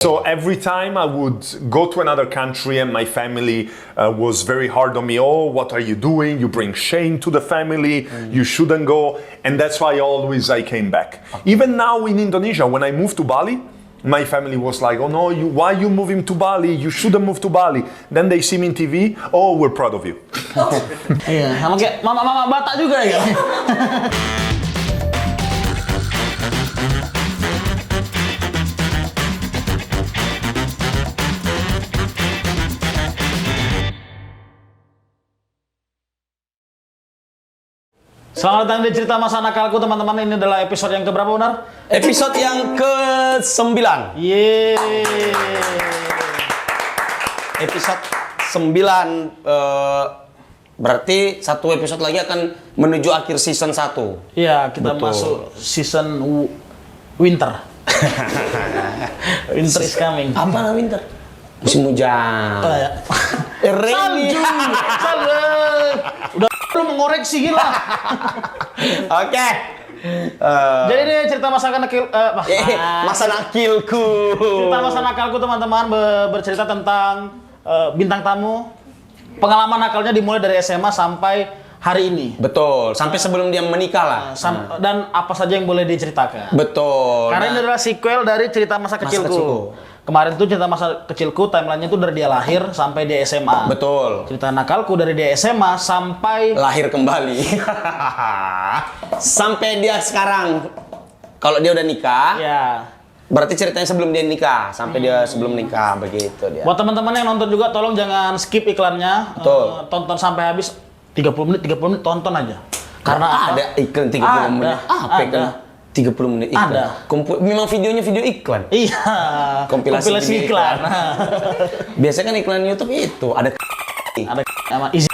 So every time I would go to another country and my family was very hard on me. Oh, what are you doing? You bring shame to the family. You shouldn't go. And that's why always I came back. Even now in Indonesia, when I moved to Bali, my family was like, oh no, why you moving to Bali? You shouldn't move to Bali. Then they see me in TV. Oh, we're proud of you. Iya, sama kayak mama-mama Batak juga ya. Selamat datang di Cerita Masa Nakalku, teman-teman. Ini adalah episode yang keberapa, Bonar? Episode yang ke-9. Yeay. Episode 9. Berarti satu episode lagi akan menuju akhir season 1. Iya, kita Betul. masuk season winter. Winter is coming. Apa winter? Musim hujan. Oh, ya. Rainy. Salju. Udah lu mengoreksi gila. Oke. Jadi ini cerita masa nakilku. Cerita masa nakalku, teman-teman, bercerita tentang bintang tamu. Pengalaman nakalnya dimulai dari SMA sampai hari ini. Betul, sampai sebelum dia menikah lah. Dan apa saja yang boleh diceritakan. Betul. Karena ini adalah sequel dari cerita masa kecilku. Kemarin tuh cerita masa kecilku, timelinenya tuh dari dia lahir sampai dia SMA. Betul. Cerita nakalku dari dia SMA sampai lahir kembali. Sampai dia sekarang. Kalau dia udah nikah, ya. berarti ceritanya sebelum dia nikah, sampai dia sebelum nikah, begitu dia. Buat teman-teman yang nonton juga, tolong jangan skip iklannya. Betul. Tonton sampai habis 30 menit tonton aja. Karena ada iklan 30 menit. Apa iklan? 30 menit iklan. Ada. Memang videonya video iklan. Iya. Kompilasi iklan. Biasanya kan iklan YouTube itu ada sama easy.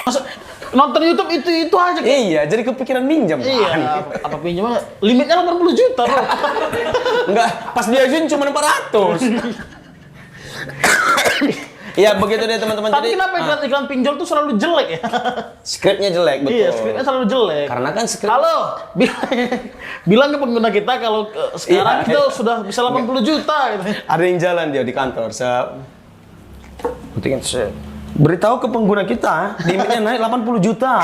Masuk nonton YouTube itu aja. Iya, jadi kepikiran minjam. Iya. Apa pinjam? Limitnya 80 juta, Bro. Enggak, pas diajuin cuma 400. Iya, begitu deh teman-teman. Tapi kenapa iklan pinjol tuh selalu jelek ya? Skripnya jelek, betul. Iya, skripnya selalu jelek. Karena kan skrip... Halo, bilang ke pengguna kita kalau sekarang kita sudah bisa 80 juta gitu. Ada yang jalan dia di kantor. Beritahu ke pengguna kita, limitnya naik 80 juta.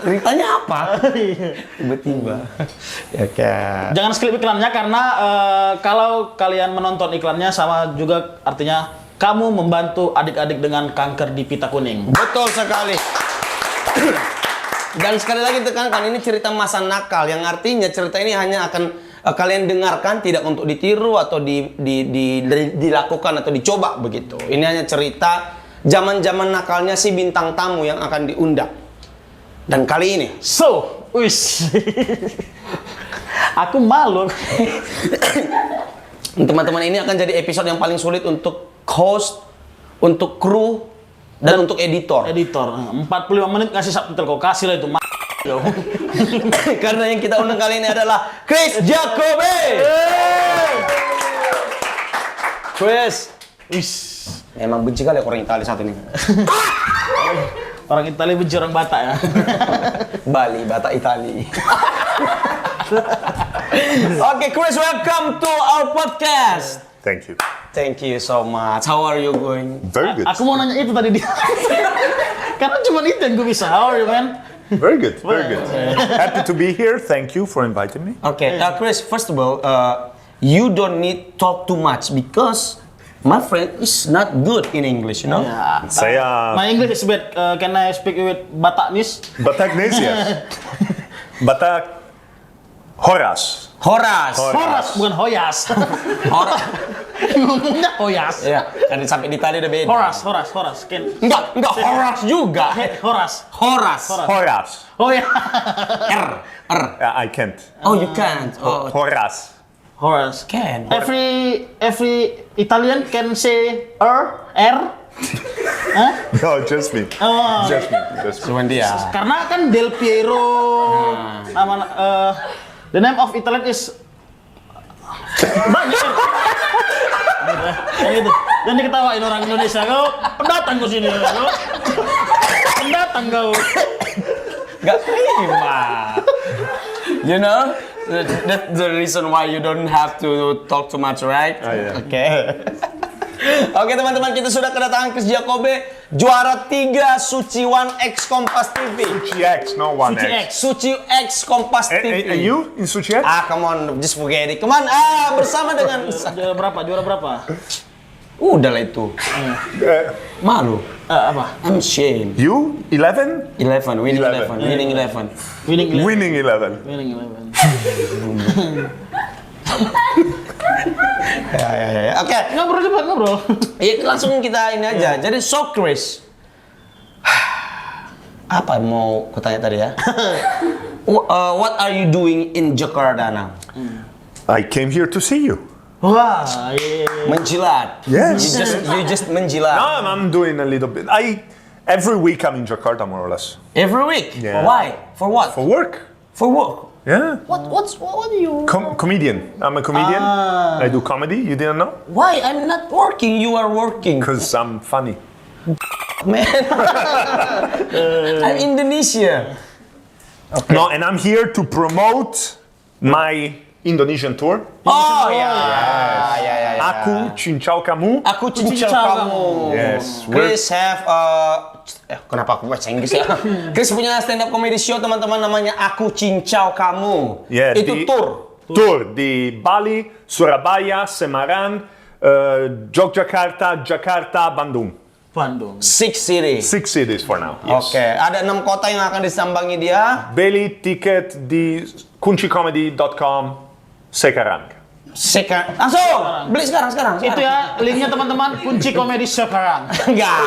Ceritanya apa? Tiba-tiba. Ya kan. Jangan skip iklannya karena kalau kalian menonton iklannya sama juga artinya kamu membantu adik-adik dengan kanker di pita kuning. Betul sekali. Dan sekali lagi tekankan, ini cerita masa nakal, yang artinya cerita ini hanya akan kalian dengarkan, tidak untuk ditiru atau dilakukan atau dicoba begitu. Ini hanya cerita zaman-zaman nakalnya si bintang tamu yang akan diundang. Dan kali ini, aku malu. teman-teman, ini akan jadi episode yang paling sulit untuk host, untuk kru, dan untuk editor. 45 menit ngasih subtitle, kok kasih lah itu. Karena yang kita undang kali ini adalah Chris Giacobbe. Chris, memang benci kali orang Italia saat ini. Orang Italia benci orang Batak ya. Bali, Batak Itali. Oke, Chris, welcome to our podcast. Thank you. Thank you so much. How are you going? Very good. Aku mau nanya itu tadi dia. Karena cuma itu yang gue bisa. How are you, man? Very good. Very good. Happy to be here. Thank you for inviting me. Okay, Chris, first of all, you don't need talk too much because my friend is not good in English, you know? Saya My English is bad. Can I speak with Bataknis? Bataknis ya. Batak Horas. Horas, bukan Hoyas. Horas. Ngomongnya Hoyas. Iya, kan sampai di Italia udah beda. Horas. Enggak Horas juga. Horas. Oh ya. R. I can't. Oh, you can't. Oh, Horas. can. Every Italian can say R. Huh? No, just me. Oh. Just me. Cuman dia. Karena kan Del Piero, the name of Italian is banyak. Gitu. Jangan diketawain orang Indonesia, kau pendatang ke sini, kau. Pendatang kau. Gak terima. You know? That's the reason why you don't have to talk too much, right? Oh, yeah. Oke. Oke teman-teman, kita sudah kedatangan Chris Giacobbe, juara 3 Suci 1X Kompas TV. Suci X, no one Suci X. X. Suci X Kompas TV. And you in Suci X? Come on, just forget it. Come on, bersama dengan... Juara berapa? Udahlah itu. Malu. Apa? I'm ashamed. You 11? 11, winning 11, 11. winning 11. Winning 11. Winning 11. Ya. Oke. Ngobrol cepat, ngobrol. Ya, langsung kita ini aja. Jadi so Chris, apa mau kutanya tadi ya? What are you doing in Jakarta now? I came here to see you. Wah, iya. Menjilat. Yes. You just menjilat. No, I'm doing a little bit. Every week I'm in Jakarta, more or less. Every week. Yeah. Why? For what? For work. For work. Yeah. What do you? Comedian. I'm a comedian. I do comedy. You didn't know? Why? I'm not working. You are working. Because I'm funny. Man. I'm Indonesia. Okay. No, and I'm here to promote my Indonesian tour. Oh ya. Aku cincau kamu. Aku cincau kamu. Yes. Chris have kenapa aku bahasa Inggris ya? Chris punya stand up comedy show teman-teman, namanya Aku Cincau Kamu. Yeah, Itu tour di Bali, Surabaya, Semarang, Yogyakarta, Jakarta, Bandung. 6 cities. 6 cities for now. Yes. Oke, ada 6 kota yang akan disambangi dia. Beli tiket di kuncicomedy.com sekarang. Langsung beli sekarang. Itu ya linknya teman-teman, kunci komedi sekarang. Enggak.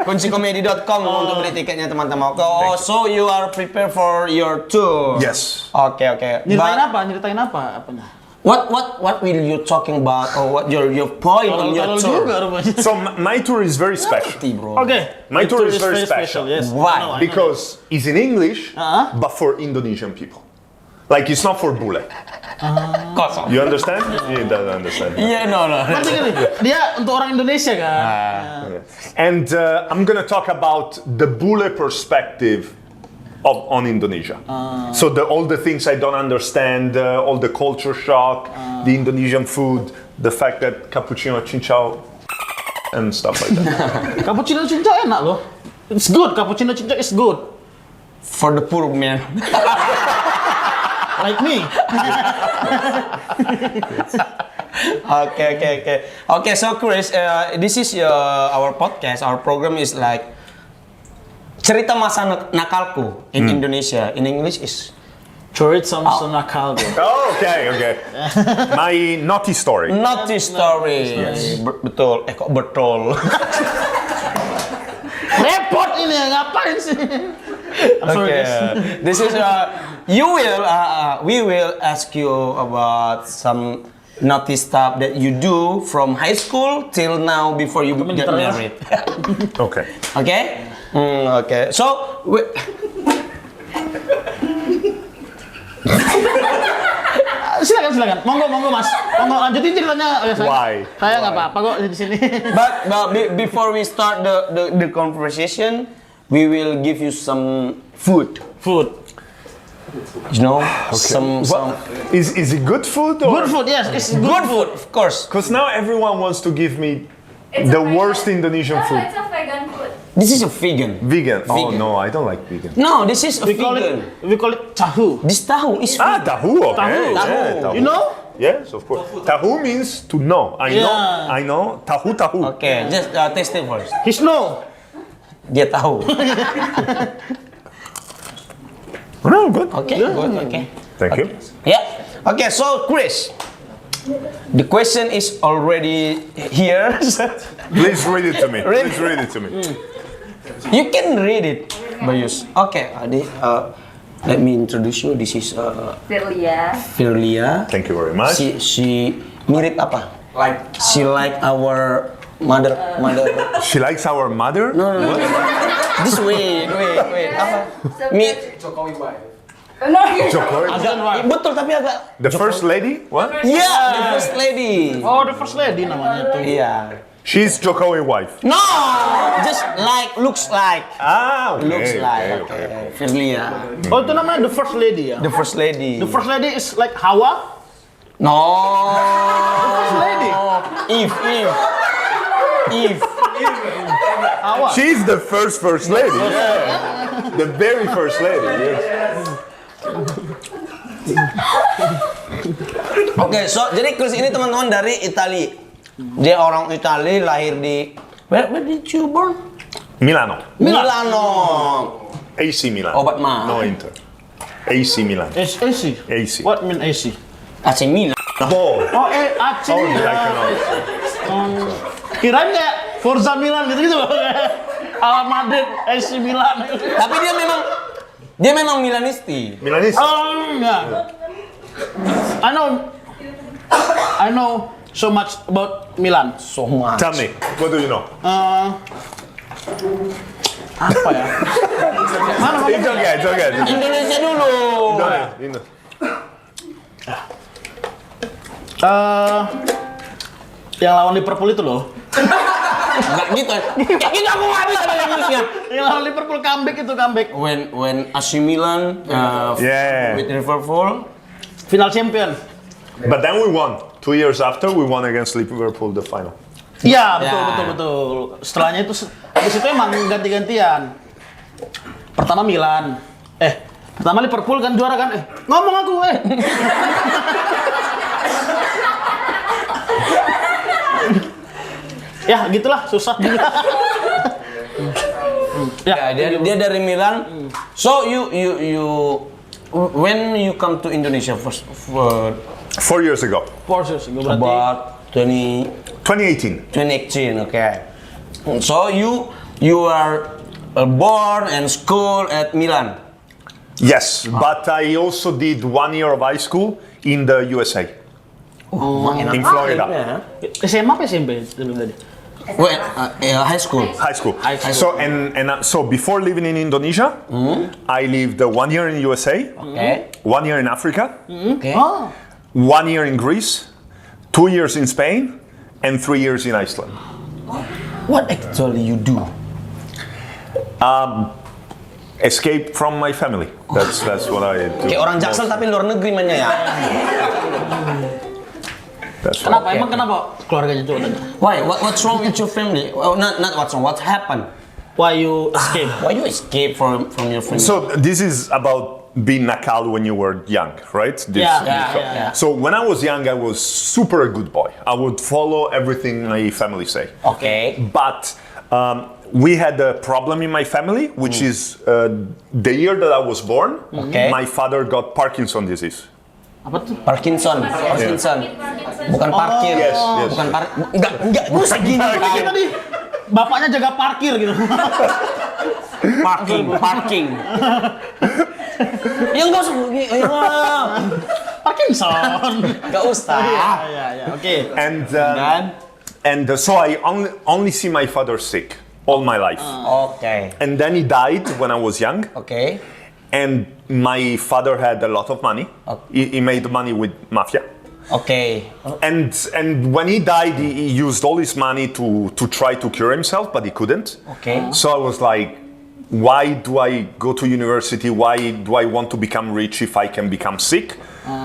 Kuncicomedy.com untuk beli tiketnya teman-teman. Oh, so you are prepared for your tour. Yes. Oke. Nyeritain apa apanya? What will you talking about, or what your point on your tour? Juga rupanya. So my tour is very special. Bro. Okay. My tour is very special. Yes. Why? I know. Because it's in English, but for Indonesian people. Like it's not for bule. Kosong. You understand? He doesn't understand. Iya, no. Nanti gini, dia untuk orang Indonesia kan. And I'm gonna talk about the bule perspective on Indonesia. So all the things I don't understand, all the culture shock, the Indonesian food, the fact that cappuccino cincau and stuff like that. Cappuccino cincau enak loh. It's good. Cappuccino cincau is good. For the poor man. Like me. Okay, so Chris, this is our podcast. Our program is like Cerita Masa Nakalku in Indonesia. In English is Cerita Masa Nakalku. Oh, okay. My naughty story. Naughty story. Yes. Betul. Kok betul? Repot ini ngapain sih? I'm sorry, guys. This is we will ask you about some naughty stuff that you do from high school till now before you get married. Okay. Okay? Okay. So silakan. Monggo Mas. Monggo lanjutin ceritanya. Why? Saya nggak apa-apa kok di sini. but before we start the conversation, we will give you some food. You know, some Is it good food? Or? Good food, yes. It's good food, of course. Because now everyone wants to give me the worst Indonesian food. It's a vegan food. This is a vegan. Vegan. Oh Vegan. no, I don't like vegan. No, this is a We call vegan. it tahu. This tahu is Tahu. Okay. Tahu. Yeah, tahu. You know? Yes, of course. Tahu means to know. Yeah. I know. Tahu. Okay, just taste it first. His no. Dia tahu. No, good. Okay, good. Okay. Thank you. Yeah. Okay, so Chris, the question is already here. Please read it to me. Please read it to me. You can read it, Bayus. Okay, Adi. Let me introduce you. This is Firlia. Thank you very much. She mirip apa? She like our mother. She likes our mother. No. This way. Apa? Jokowi. Betul tapi agak. The first lady? What? Yeah, the first lady. Oh, the first lady namanya tuh. Iya. She's Jokowi's wife. No, just like, looks like. Ah, okay. Looks like. Okay. Firlia. Oh, itu namanya the first lady ya? The first lady. The first lady is like Hawa? No. First lady? Eve. Hawa? She's the first lady. Yeah. The very first lady. Yes. Oke, so jadi Chris ini teman-teman dari Italia. Dia orang Italia, lahir di where did you born? Milano. AC Milan. Obat mah. No Inter. AC Milan. AC? AC. What mean AC? AC Milan. Ball. Oh, AC. Oh, I cannot. Kirain kayak Forza Milan gitu. Ala Madrid, AC Milan. Tapi dia memang Milanisti. Milanese. Oh, enggak. I know so much about Milan. So much. Tell me, what do you know? Apa ya? Mana? It's okay. Indonesia dulu. Yang lawan Liverpool itu loh. Enggak gitu. Kayak gitu aku nggak bisa bahasa Indonesia. Yang lawan Liverpool comeback. When AC Milan Yeah. with Liverpool. Final champion. But then we won. 2 years after, we won against Liverpool the final. Iya, Ya. betul. Setelahnya itu habis itu emang ganti-gantian. Pertama Milan. Pertama Liverpool kan juara kan. Ngomong aku. Ya, gitulah, susah. Ya, dia dari Milan. So you when you come to Indonesia first for 4 years ago. Porsche berarti. about 2018. 2018, okay. So you are born and school at Milan. Yes, but I also did 1 year of high school in the USA. In Florida. SMA apa SMP tadi? Well, high school. High school. High school. So so before living in Indonesia, I lived 1 year in USA, Okay. 1 year in Africa, Okay. Oh, 1 year in Greece, 2 years in Spain, and 3 years in Iceland. What actually you do? Escape from my family. That's what I do. Kayak orang JAKSEL tapi luar negeri mainnya ya. That's what kenapa? Emang kenapa keluarganya coba tanya? Why? What's wrong with your family? Well, not what's wrong. What happened? Why you escape? Why you escape from your family? So this is about being nakal when you were young, right? Yeah. So when I was young, I was super a good boy. I would follow everything my family say. Okay. But we had a problem in my family, which is the year that I was born, Okay. my father got Parkinson disease. Apa tuh? Parkinson. Bukan parkir. Yes. Bukan enggak bisa gini. Kayak tadi bapaknya jaga parkir gitu. Parking. Ya enggak usah. Parkinson. Enggak usah. Ya. Oke. And so I only see my father sick all my life. Okay. And then he died when I was young. Okay. And my father had a lot of money. Okay. He made money with mafia. Okay. And when he died, he used all his money to try to cure himself, but he couldn't. Okay. So I was like, why do I go to university? Why do I want to become rich if I can become sick?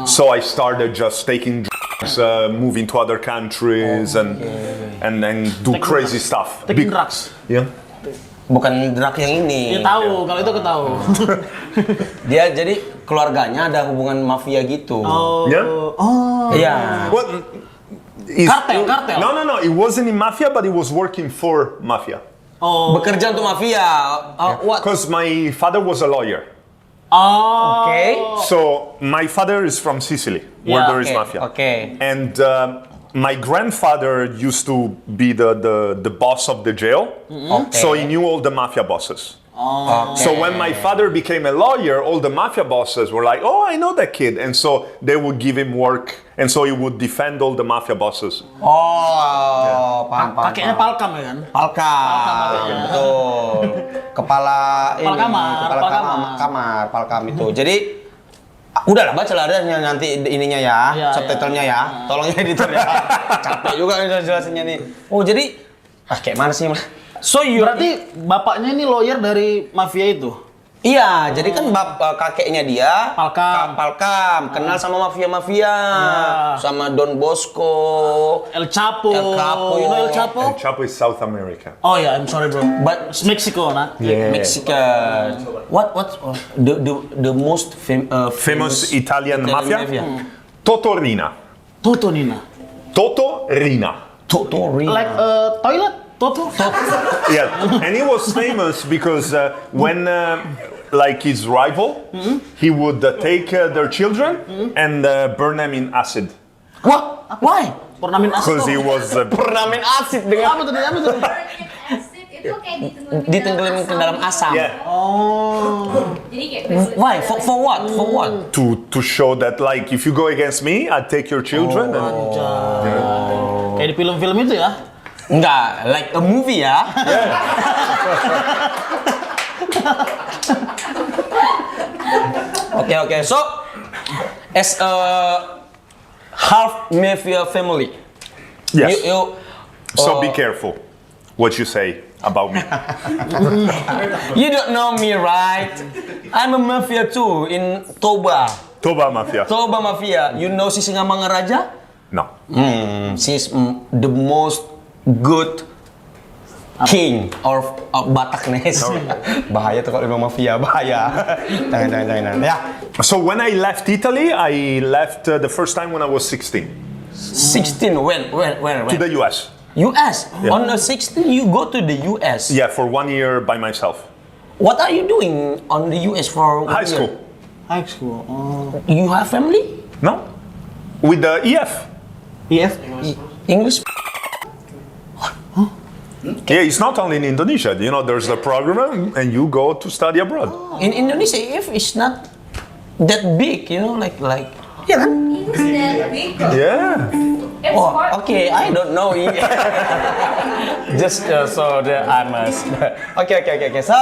So I started just taking drugs, moving to other countries, and do crazy stuff. Taking drugs. Yeah. Bukan drug yang ini. Dia tahu, kalau itu aku tahu. Dia jadi keluarganya ada hubungan mafia gitu. Yeah. Iya. Well, Kartel. No. It wasn't in mafia, but he was working for mafia. Bekerja untuk mafia. What? Because my father was a lawyer. Okay. So my father is from Sicily, where there is mafia. Okay. And my grandfather used to be the boss of the jail, Okay. so he knew all the mafia bosses. Okay. So when my father became a lawyer, all the mafia bosses were like, "Oh, I know that kid," and so they would give him work, and so he would defend all the mafia bosses. Paham. Kakeknya Palkam ya kan? Palkam, betul. Kepala ini, Palkam itu. Jadi udahlah baca lah adanya nanti ininya ya, subtitlenya ya. Tolong ya editor ya. Capek juga jelasinnya nih. Oh, jadi kayak mana sih? So you Berarti bapaknya ini lawyer dari mafia itu? Iya, jadi kan kakeknya dia Palkam. kenal sama mafia-mafia, sama Don Bosco, El Chapo. El Chapo. You know El Chapo? El Chapo is South America. Oh ya, I'm sorry bro. But It's Mexico, nah. Yeah. Mexican. What the most Famous Italian mafia? Totorina. Totonina. Totorina. Like toilet? Toto? Yeah, and he was famous because when, like his rival, he would take their children and burn them in acid. What? Why? Purnamin Because he asid. was Pernamin asid dengan Apa tuh? Acid itu kayak ditenggelam ke dalam asam. yeah, Oh. Jadi kayak Why? For what? For what? to show that like if you go against me, I take your children. Kayak di film-film itu ya? Enggak, like a movie ya. Okay. So, as a half mafia family, Yes. So be uh, careful what you say about me. you don't know me, right? I'm a mafia too in Toba. Toba Mafia. Toba mafia. You know si Singamangaraja? No. She's the most good king of Bataknes. Bahaya tuh kalau bilang mafia, bahaya. Jangan. Ya. So when I left Italy, I left the first time when I was 16 16, when? to the US. US? Yeah. On the 16, you go to the US? Yeah, for 1 year by myself. What are you doing on the US for 1 High year? school. High school. Oh. You have family? No? With the EF. EF? English? Yeah, it's not only in Indonesia. You know, there's a program and you go to study abroad. In Indonesia, if it's not that big, you know, like. Yeah, kan? It's that big. Yeah. It's Oh, hard. okay, I don't know. Just so that I must. Okay. So,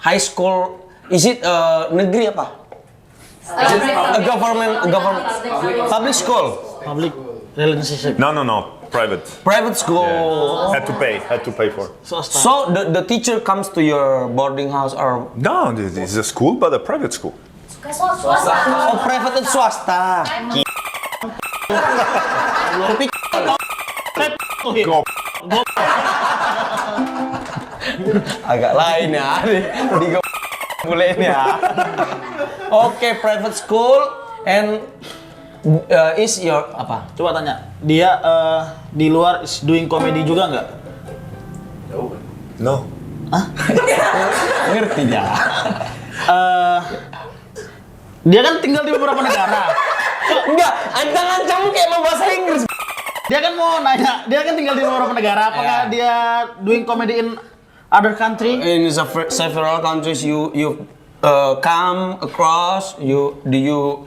high school, is it negeri apa? A government, public school, Public relationship. No. Private. private school. Yeah. Had to pay for. Swasta. So the teacher comes to your boarding house or No, this is a school, but a private school. Swasta. oh private dan swasta. Go. Agak lain ya di boleh ya. Oke, private school and is your apa? Coba tanya, dia di luar is doing comedy juga nggak? No. Ngerti ya? Dia kan tinggal di beberapa negara. Enggak, ancang-ancang kayak mau bahasa Inggris. Dia kan mau nanya, dia kan tinggal di beberapa negara. Apakah dia doing comedy in other country? In several countries you come across, do you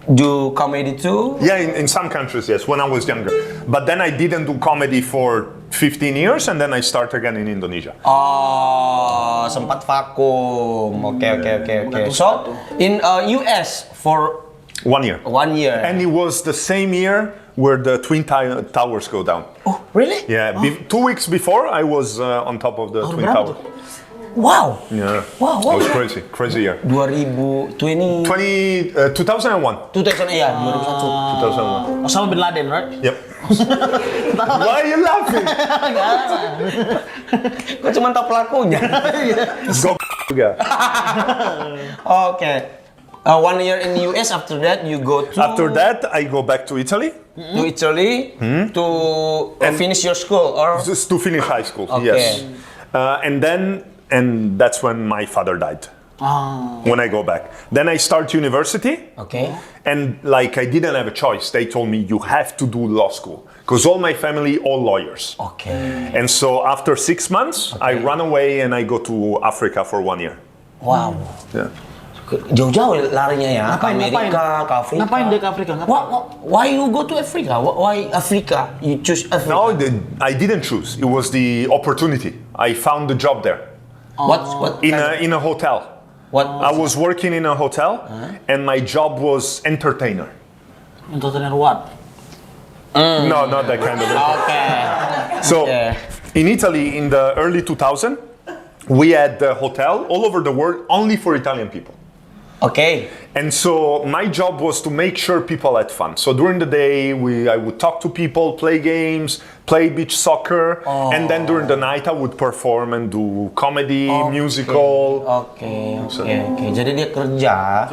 do comedy too? Yeah, in some countries, yes, when I was younger. But then I didn't do comedy for 15 years and then I start again in Indonesia. Oh, sempat vakum. Oke. So, in US for 1 year. 1 year. And it was the same year where the Twin Towers go down. Oh, really? Yeah, 2 weeks before I was on top of the Twin berapa Tower. tuh? Wow. Yeah, Wow, it was crazy year. 2001. 2001. 2000 ya, 2001. 2001. Osama bin Laden, right? Yep. Why are you laughing? Kok cuma tahu pelakunya? Go juga. Okay. 1 year in the US. After that, you go to After that, I go back to Italy Italy to finish your school, or just to finish high school. Okay. Yes. And that's when my father died. When I go back, then I start university. okay. And like I didn't have a choice. They told me you have to do law school because all my family, all lawyers. Okay. And so after 6 months, I run away and I go to Africa for 1 year. Wow. Yeah. Jauh-jauh larinya ya. Ke Amerika, ke Afrika. Ngapain dia ke Afrika? Why you go to Africa? Why Africa? You choose Africa. No, I didn't choose. It was the opportunity. I found the job there What in a hotel. I was working in a hotel, and my job was entertainer. Entertainer what? No, not that kind of it. Okay. So Okay. in Italy in the early 2000, we had a hotel all over the world only for Italian people. Okay. And so my job was to make sure people had fun. So during the day, I would talk to people, play games, play beach soccer, and then during the night I would perform and do comedy, musical. Oke. Jadi dia kerja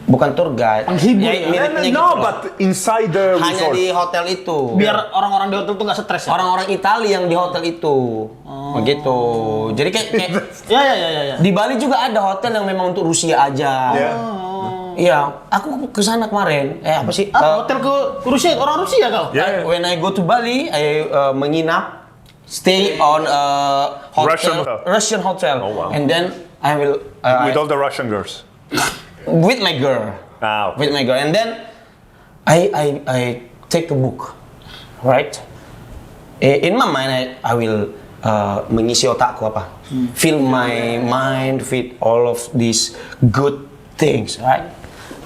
bukan tour guide. Penghibur, Ya, ya? miripnya No, gitu. but inside the Hanya resort. di hotel itu. Biar orang-orang di hotel tuh nggak stres ya? Orang-orang Italia yang di hotel itu. Begitu. Jadi kayak Ya. di Bali juga ada hotel yang memang untuk Rusia aja. Iya, aku ke sana kemarin. Apa sih? Hotel ke Rusia, orang Rusia kau? Yeah. When I go to Bali, I menginap, stay on Russian hotel, Oh, wow. and then I will With all the Russian girls. with my girl, Okay. with my girl, and then I take a book, right? In my mind, I will mengisi otakku apa, fill my mind with all of these good things, right?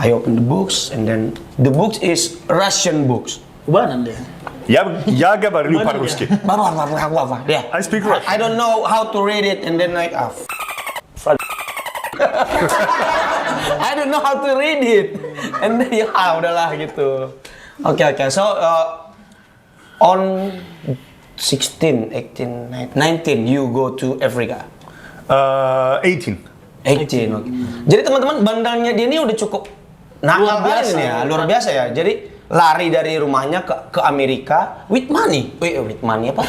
I open the books, and then the book is Russian books. Bahan deh. Я говорю по-русски. Yeah. I speak Russian. I don't know how to read it, and then like, I don't know how to read it, and then ya udahlah gitu. Oke. So on 16, 18, 19, you go to Africa. 18. 18. Okay. Jadi teman-teman bandelnya dia ini udah cukup nakal biasa ya, luar biasa ya. Jadi lari dari rumahnya ke Amerika with money. With money apa?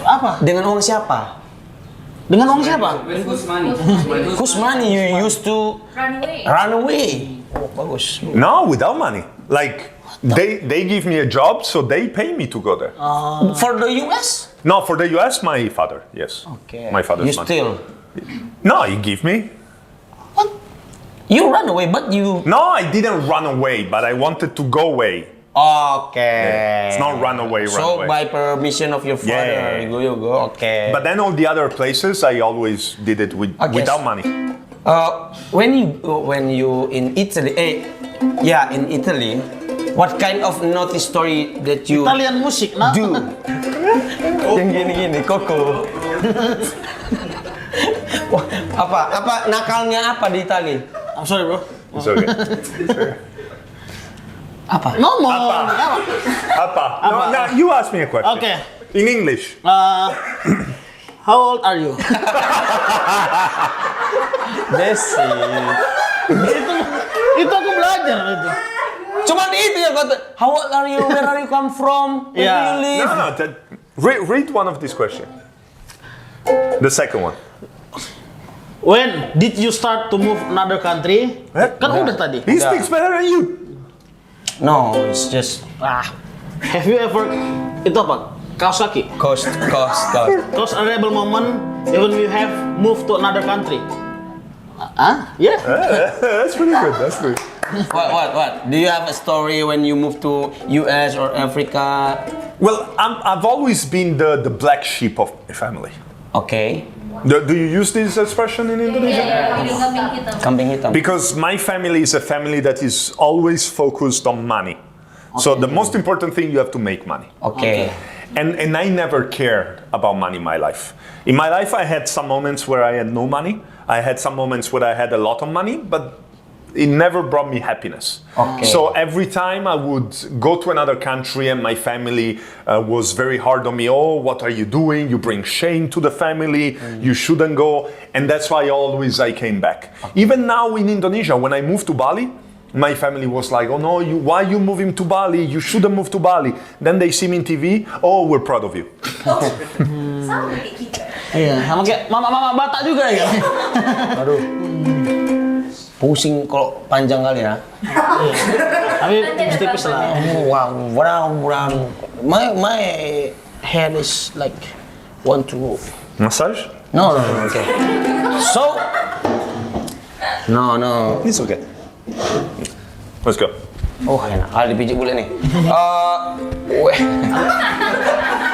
Apa? Dengan uang siapa? Dengan uang siapa? Whose money you used to Runaway. run away? Oh, bagus. No, without money. Like they give me a job, so they pay me to go there. For the US? No, for the US, my father. Yes. Okay. My father's You money. still. No, he give me. What? You run away, but you. No, I didn't run away, but I wanted to go away. Okay. It's not run away. So by permission of your father, Yeah. you go. Okay. But then all the other places, I always did it without money. When you in Italy, in Italy, what kind of naughty story that you Italian musik, nah. do? Yang gini, Koko. Wah, apa nakalnya apa di Itali? I'm sorry bro. It's okay. Apa? Ngomong. Apa? No, you ask me a question. Okay. In English. How old are you? Basic. itu aku belajar itu. Cuman itu ya kata. How old are you? Where are you come from? Where do you live? No. Read one of these questions. The second one. When did you start to move another country? Kan udah tadi. He speaks better than you. No, it's just Have you ever itu apa? Kaos kaki. cost. Cause a rebel moment even you have moved to another country. Yeah. That's pretty good. That's good. What? Do you have a story when you moved to US or Africa? Well, I've always been the black sheep of my family. Okay. Do you use this expression in Indonesia? Kambing hitam. Because my family is a family that is always focused on money. So the most important thing, you have to make money. Okay. And I never cared about money in my life. In my life, I had some moments where I had no money. I had some moments where I had a lot of money, but it never brought me happiness. Okay. So every time I would go to another country and my family was very hard on me. Oh, what are you doing? You bring shame to the family. You shouldn't go. And that's why I came back. Even now in Indonesia, when I moved to Bali, my family was like, oh no, why are you moving to Bali? You shouldn't move to Bali. Then they see me in TV, oh, we're proud of you. Sama kayak kita. Iya, sama kayak mama Batak juga ya. Aduh. Pusing kalau panjang kali ya. Tapi tipis lah. Wow. My head is like want to. Massage? No. Okay. So. No. It's okay. Let's go. Oh enak kali dipijit bule nih.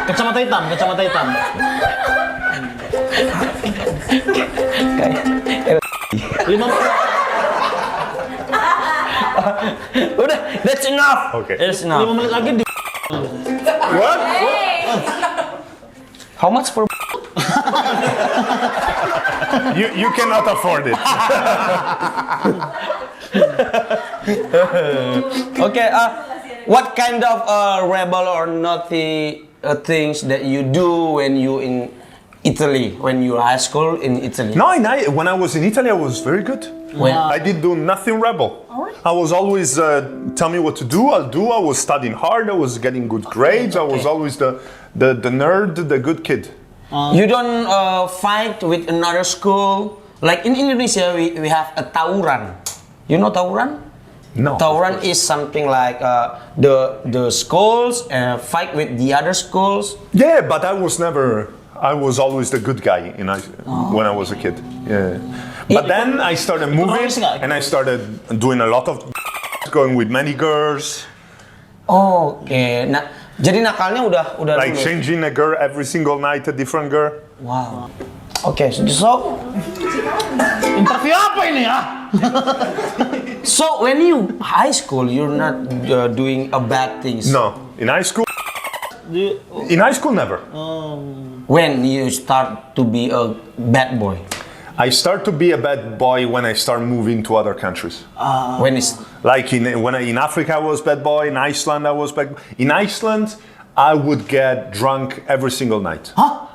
Kacamata hitam. Udah, that's enough. Okay. That's 5 enough. menit lagi di... What? How much per? You cannot afford it. Okay. What kind of rebel or naughty things that you do when you in Italy, when you high school in Italy? No, when I was in Italy, I was very good. I did do nothing rebel. I was always tell me what to do, I'll do. I was studying hard. I was getting good grades. I was always the nerd, the good kid. You don't fight with another school. Like in Indonesia, we have a tawuran. You know tawuran? No. Tawuran is something like the schools fight with the other schools. Yeah, but I was never. I was always the good guy when I was a kid. Yeah. But then I started moving and I started doing a lot of going with many girls. Oh, oke. Nah, jadi nakalnya udah Like lulus. changing a girl every single night, a different girl. Wow. Oke, so Interview apa ini ya? so when you high school, you're not doing bad things. No, in high school. In high school, never. When you start to be a bad boy. I start to be a bad boy when I start moving to other countries. When is Like in Africa, I was bad boy. In Iceland, I was bad. In Iceland, I would get drunk every single night. Hah?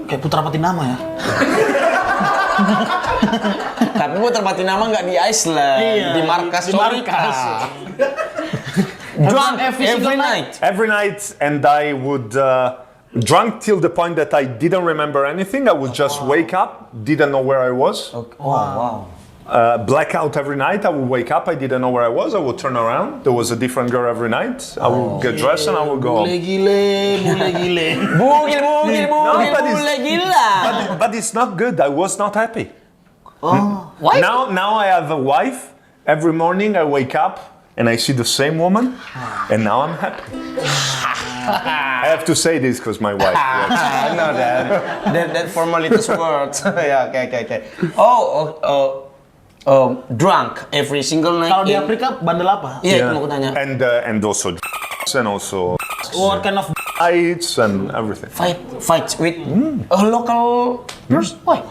Kayak Putra Patinama ya? Tapi gua terpati nama nggak di Iceland, Iya, di markas di Sorika. markas. Drunk Every every single night. Every night, and I would drunk till the point that I didn't remember anything. I would just wake up, didn't know where I was. Okay. Oh, wow. Blackout every night. I would wake up, I didn't know where I was. I would turn around. There was a different girl every night. I would get dressed and I would go home. Bule gile. Bugil, but it's- bule gila. But it's not good. I was not happy. Why? Now I have a wife. Every morning I wake up and I see the same woman, and now I'm happy. I have to say this because my wife. I know that formalities words. Ya, oke. Drunk every single night. Kalau di Afrika bandel apa? Iya, itu mau aku tanya. And also drugs and also What kind of fights and everything. Fight with a local person. Why?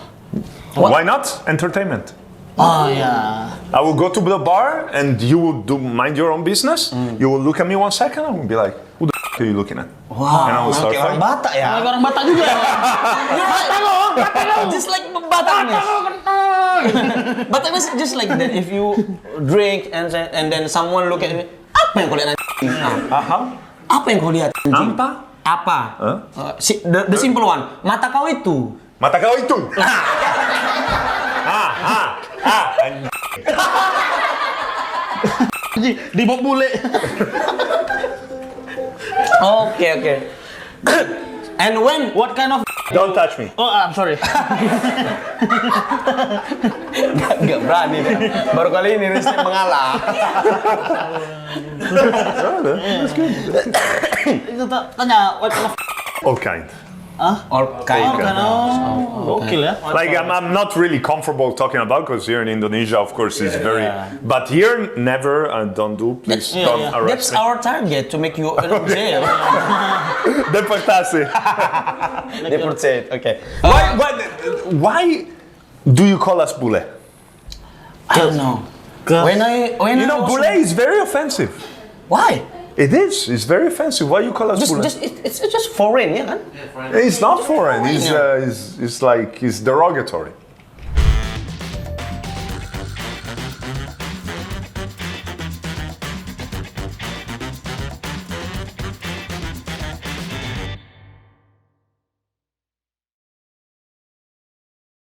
Why not? Entertainment. Oh ya. I will go to the bar and you will mind your own business. You will look at me 1 second and will be like, who the f are you looking at? Wow. And I will start Kayak orang fighting. Batak ya. Kayak orang Batak juga ya. Batak lo. Just like Batakness. Batakness just like that. If you drink and then someone look at me, apa yang kau lihat anjing? Apa yang kau lihat anjing? Apa? The simple one. Mata kau itu. Mata kau itu. Di bok bule. Oke. And when? What kind of Don't touch me. Oh, I'm sorry. Gak berani deh. Baru kali ini Rizky mengalah. Itu tanya what kind of All kind. All kind. Gokil ya. Like I'm not really comfortable talking about because here in Indonesia, of course, it's very. But here, never. Don't do. Please don't That's arrest me. our target to make you in jail. Deportasi. Deportate. Okay. Why do you call us bule? I don't know. When I was- Bule is very offensive. Why? It is. It's very offensive. Why you call us bule? It's just foreign, ya kan? It's not foreign. It's derogatory.